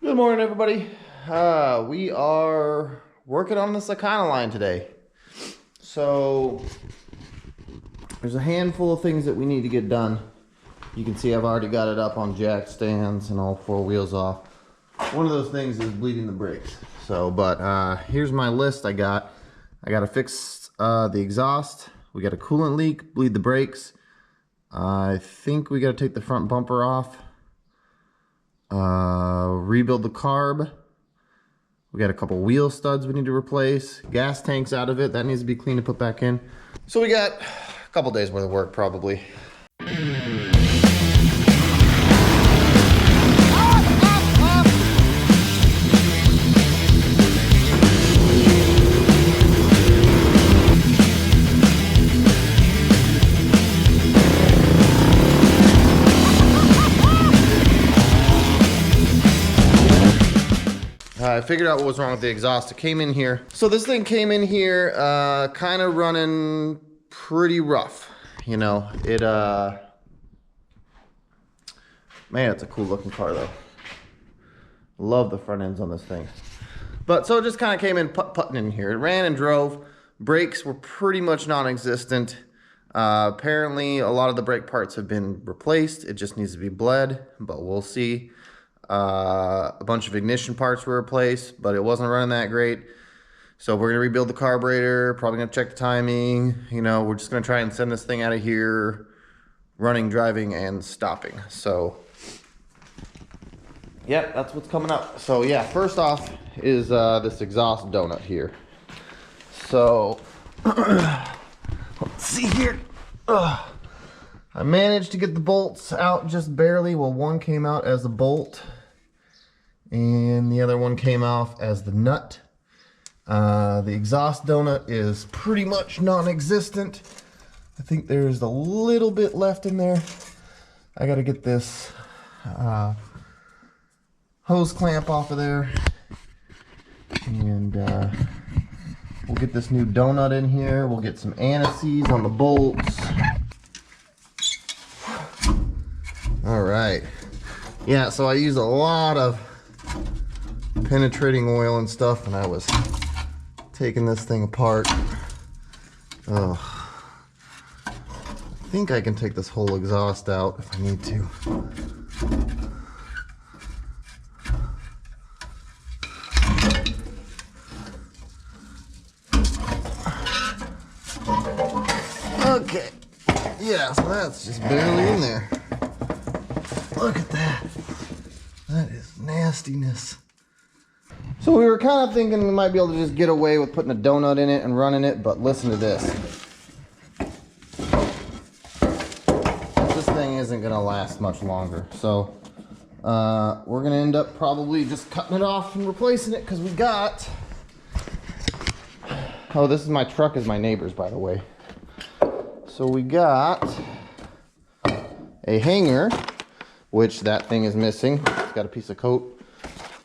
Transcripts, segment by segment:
Good morning, everybody. We are working on this Econoline today. So there's a handful of things that we need to get done. You can see I've already got it up on jack stands and all four wheels off. One of those things is bleeding the brakes. But here's my list I got. I got to fix the exhaust. We got a coolant leak, bleed the brakes. I think we got to take the front bumper off. Rebuild the carb. We got a couple wheel studs we need to replace. Gas tanks out of it. That needs to be cleaned and put back in. So we got a couple days worth of work probably. I figured out what was wrong with the exhaust. It came in here. So this thing came in here kind of running pretty rough. You know, man, it's a cool looking car though. Love the front ends on this thing. But so it just kind of came in putting in here. It ran and drove. Brakes were pretty much non-existent. Apparently a lot of the brake parts have been replaced. It just needs to be bled, but we'll see. A bunch of ignition parts were replaced, but it wasn't running that great. So we're gonna rebuild the carburetor, probably gonna check the timing. You know, we're just gonna try and send this thing out of here running, driving, and stopping. So yeah, that's what's coming up. So yeah, first off is this exhaust donut here. So let's see here. I managed to get the bolts out just barely. Well, one came out as a bolt and the other one came off as the nut. The exhaust donut is pretty much non-existent. I think there's a little bit left in there. I gotta get this hose clamp off of there, and we'll get this new donut in here. We'll get some anti-seize on the bolts. All right. Yeah, so I used a lot of penetrating oil and stuff, and I was taking this thing apart. Oh, I think I can take this whole exhaust out if I need to. Okay. Yeah, so that's just barely in there. Look at that. That is nastiness. So we were kind of thinking we might be able to just get away with putting a donut in it and running it, but listen to this. This thing isn't going to last much longer. So we're going to end up probably just cutting it off and replacing it because we got... Oh, this is my truck is my neighbor's, by the way. So we got a hanger, which that thing is missing. It's got a piece of coat.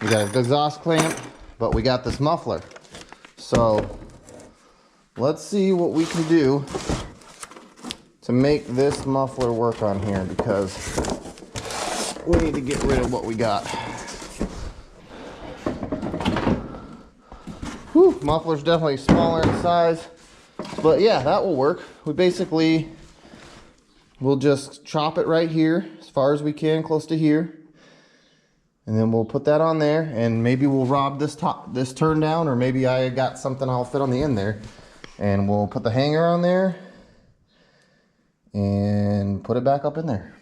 We got an exhaust clamp, but we got this muffler. So let's see what we can do to make this muffler work on here, because we need to get rid of what we got. Whew, muffler's definitely smaller in size, but yeah, that will work. We basically we'll just chop it right here as far as we can, close to here. And then we'll put that on there, and maybe we'll rob this turn down, or maybe I got something I'll fit on the end there. And we'll put the hanger on there and put it back up in there.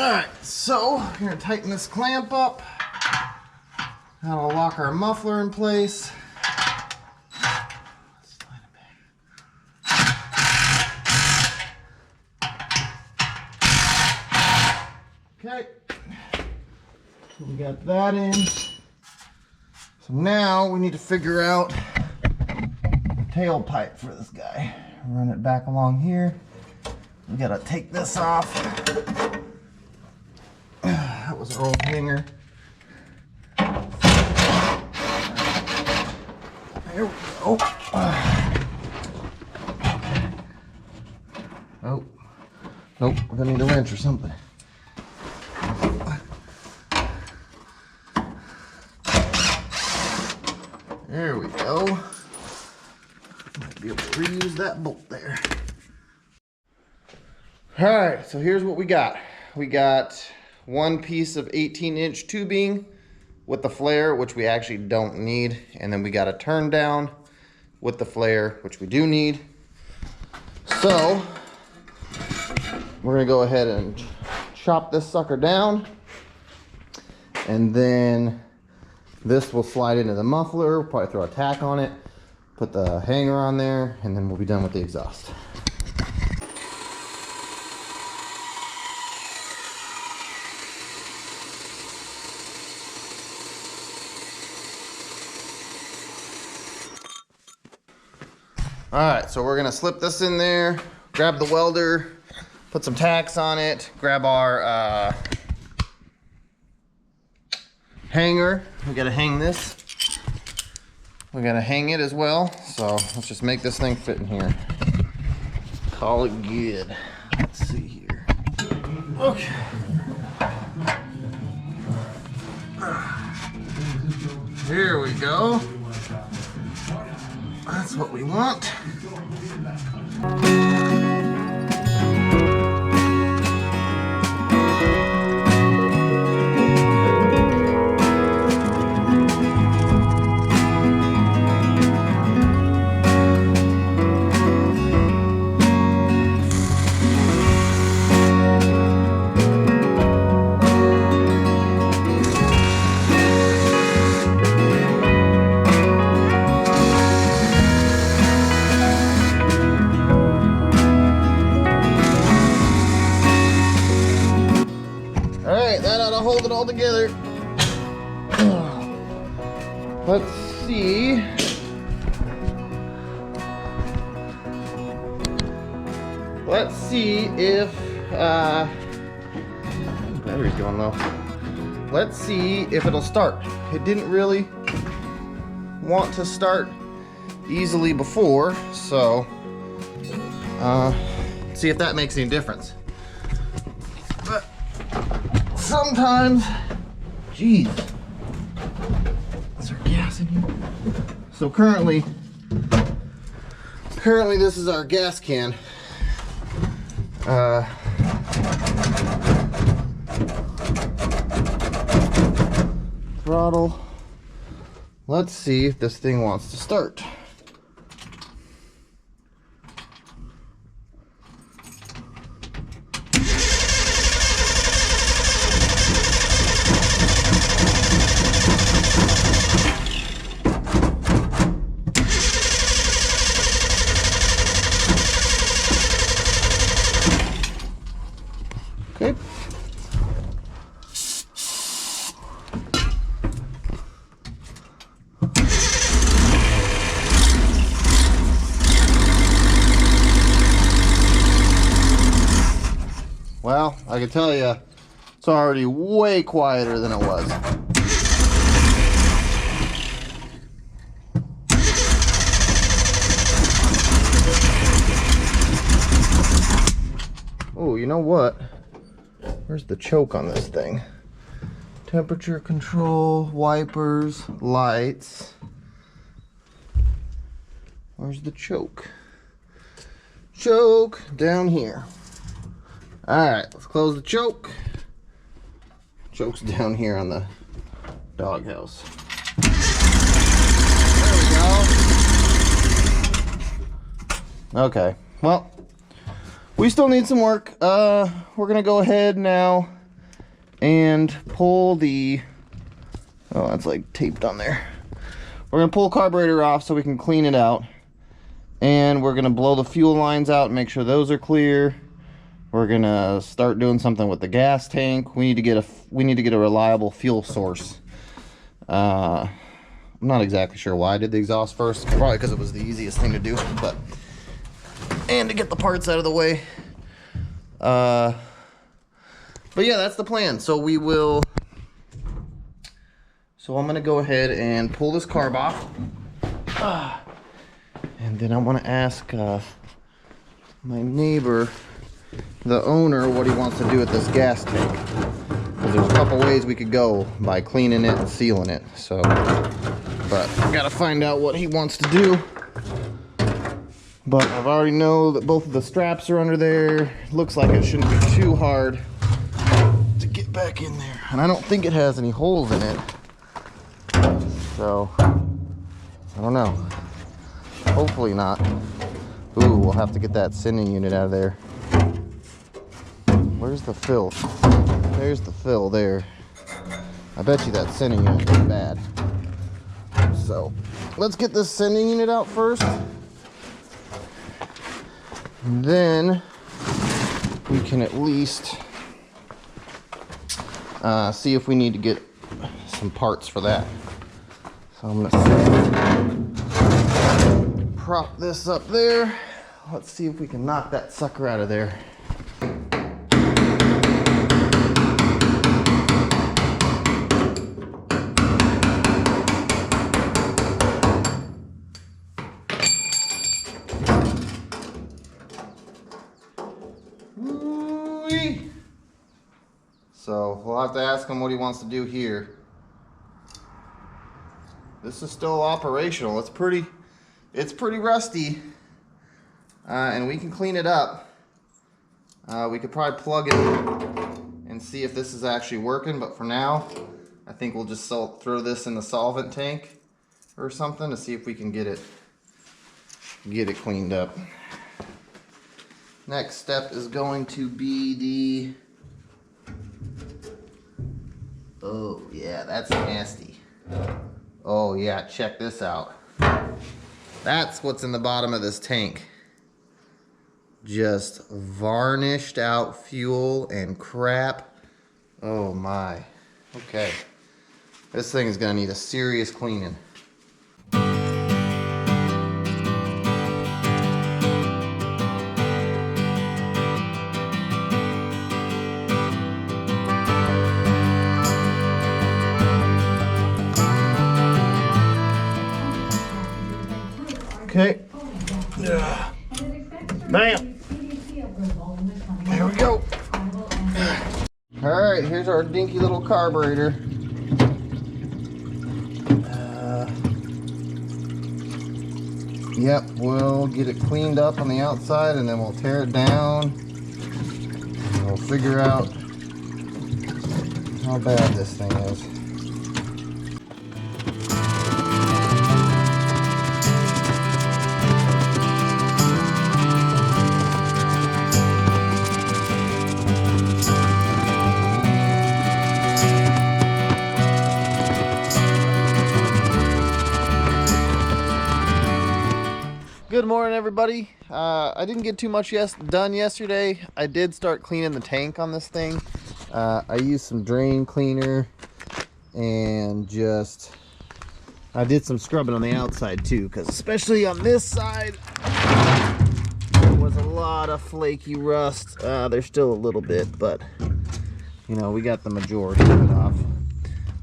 Alright, so we're gonna tighten this clamp up. That'll lock our muffler in place. Okay, we got that in. So now we need to figure out the tailpipe for this guy. Run it back along here. We gotta take this off. That was our old hanger. There we go. Oh, nope, we're gonna need a wrench or something. There we go. Might be able to reuse that bolt there. All right, so here's what we got. We got one piece of 18-inch tubing with the flare, which we actually don't need. And then we got a turn down with the flare, which we do need. So we're gonna go ahead and chop this sucker down. And then this will slide into the muffler. We'll probably throw a tack on it, put the hanger on there, and then we'll be done with the exhaust. All right, so we're gonna slip this in there, grab the welder, put some tacks on it, grab our hanger. We gotta hang this. We gotta hang it as well. So let's just make this thing fit in here. Call it good. Let's see here. Okay. Here we go. That's what we want. Hold it all together. Let's see. Let's see if battery's going low. Let's see if it'll start. It didn't really want to start easily before, so see if that makes any difference. But sometimes, geez, is there gas in here? So currently this is our gas can. Throttle. Let's see if this thing wants to start. Okay. Well, I can tell you, it's already way quieter than it was. Oh, you know what? Where's the choke on this thing? Temperature control, wipers, lights. Where's the choke? Choke down here. Alright, let's close the choke. Choke's down here on the doghouse. There we go. Okay, well, we still need some work. We're gonna go ahead now and pull the, oh, that's like taped on there. We're gonna pull the carburetor off so we can clean it out. And we're gonna blow the fuel lines out and make sure those are clear. We're gonna start doing something with the gas tank. We need to get a reliable fuel source. I'm not exactly sure why I did the exhaust first. Probably because it was the easiest thing to do, and to get the parts out of the way. But yeah, that's the plan. So I'm gonna go ahead and pull this carb off. And then I want to ask my neighbor, the owner, what he wants to do with this gas tank. Because there's a couple ways we could go by cleaning it and sealing it. So, but I gotta find out what he wants to do. But I've already know that both of the straps are under there. Looks like it shouldn't be too hard to get back in there. And I don't think it has any holes in it. So, I don't know. Hopefully not. Ooh, we'll have to get that sending unit out of there. Where's the fill? There's the fill there. I bet you that sending unit is bad. So, let's get this sending unit out first. And then we can at least see if we need to get some parts for that. So I'm gonna prop this up there. Let's see if we can knock that sucker out of there. Woo-wee. So we'll have to ask him what he wants to do here. This is still operational. It's pretty rusty, and we can clean it up. We could probably plug it and see if this is actually working, but for now, I think we'll just throw this in the solvent tank or something to see if we can get it cleaned up. Next step is going to be oh yeah, that's nasty. Oh yeah, check this out. That's what's in the bottom of this tank. Just varnished out fuel and crap. Oh my. Okay. This thing is gonna need a serious cleaning. Okay. Bam. There we go. Alright, here's our dinky little carburetor. Yep, we'll get it cleaned up on the outside and then we'll tear it down. And we'll figure out how bad this thing is. Good morning, everybody. I didn't get too much done yesterday. I did start cleaning the tank on this thing. I used some drain cleaner and I did some scrubbing on the outside too, because especially on this side there was a lot of flaky rust. There's still a little bit, but you know, we got the majority of it off.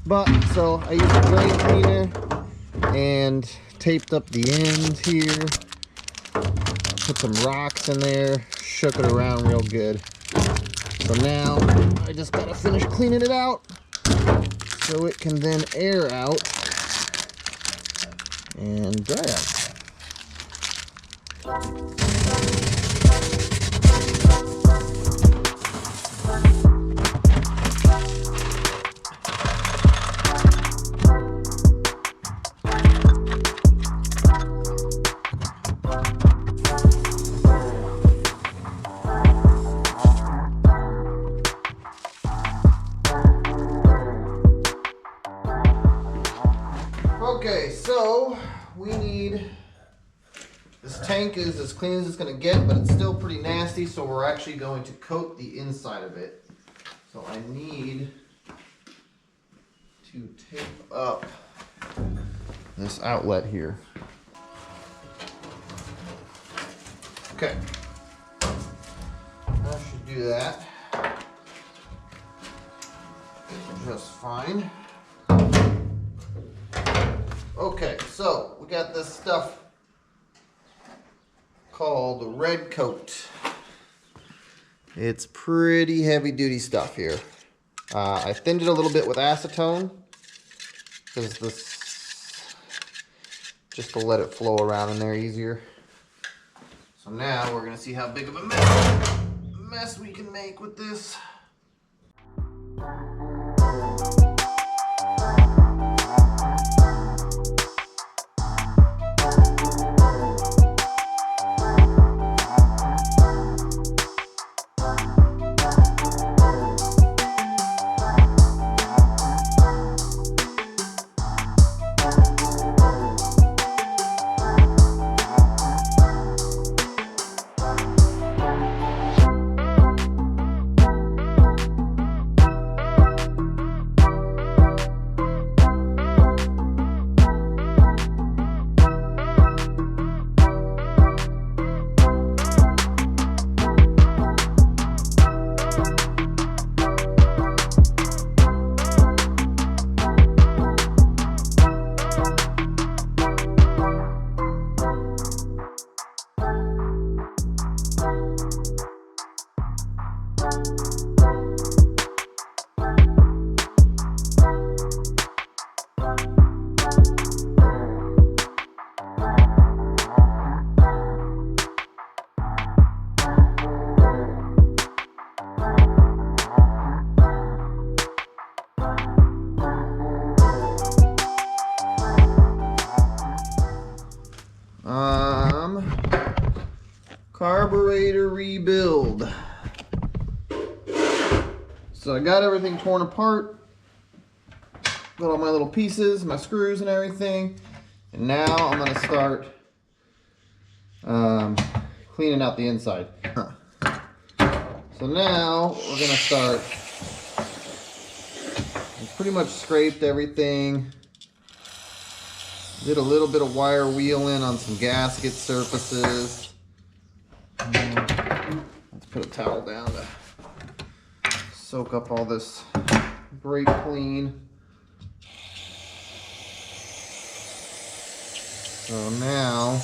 But so I used the drain cleaner and taped up the ends here. Put some rocks in there, shook it around real good. So now I just gotta finish cleaning it out so it can then air out and dry out. Okay, so we need, this tank is as clean as it's gonna get, but it's still pretty nasty, so we're actually going to coat the inside of it. So I need to tape up this outlet here. Okay, that should do that just fine. Okay, so we got this stuff called the red coat. It's pretty heavy duty stuff here. I thinned it a little bit with acetone because this, just to let it flow around in there easier. So now we're gonna see how big of a mess we can make with this. Carburetor rebuild. So I got everything torn apart, got all my little pieces, my screws and everything, and now I'm going to start cleaning out the inside. So now we're going to start, I pretty much scraped everything, did a little bit of wire wheeling on some gasket surfaces. Let's put a towel down to soak up all this brake clean. So now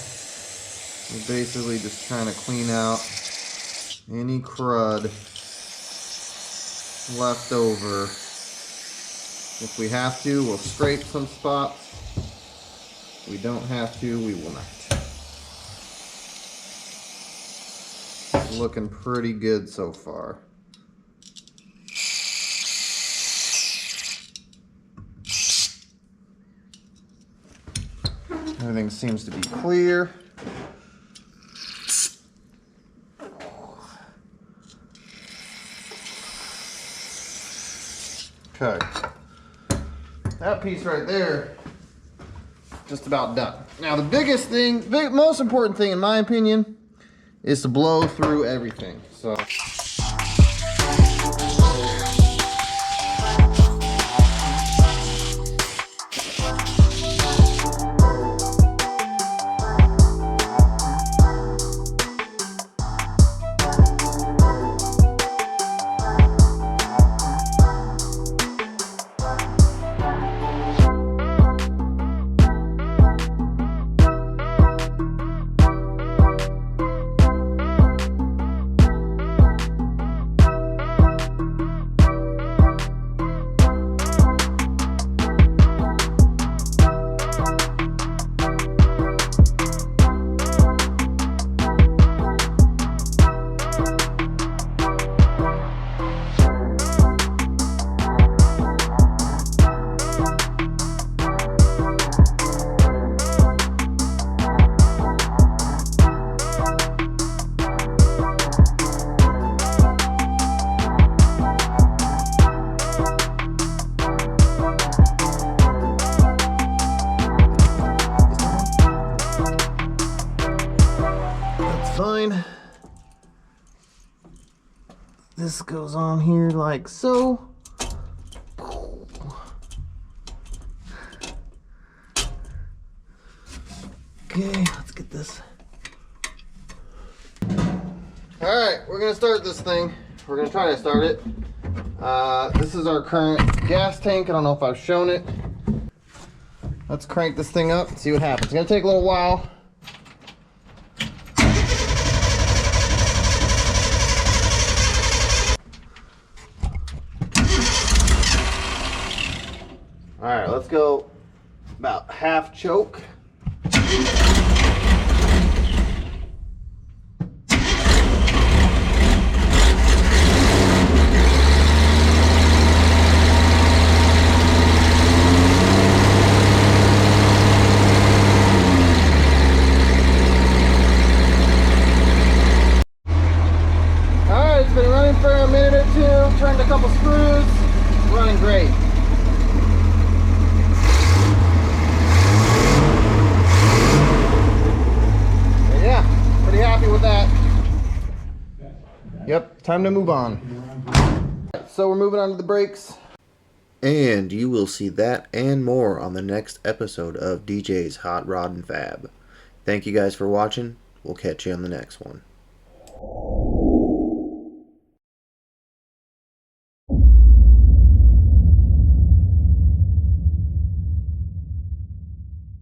we're basically just trying to clean out any crud left over. If we have to, we'll scrape some spots. If we don't have to, we will not. Looking pretty good so far. Everything seems to be clear. Okay. That piece right there, just about done. Now the biggest thing, most important thing in my opinion, is to blow through everything. So this goes on here like so. Okay, let's get this. Alright, we're going to start this thing. We're going to try to start it. This is our current gas tank. I don't know if I've shown it. Let's crank this thing up and see what happens. It's going to take a little while. Alright, let's go about half choke. For a minute or two, turned a couple screws, running great. But yeah, pretty happy with that. Yep, time to move on. So we're moving on to the brakes. And you will see that and more on the next episode of DJ's Hot Rod and Fab. Thank you guys for watching. We'll catch you on the next one.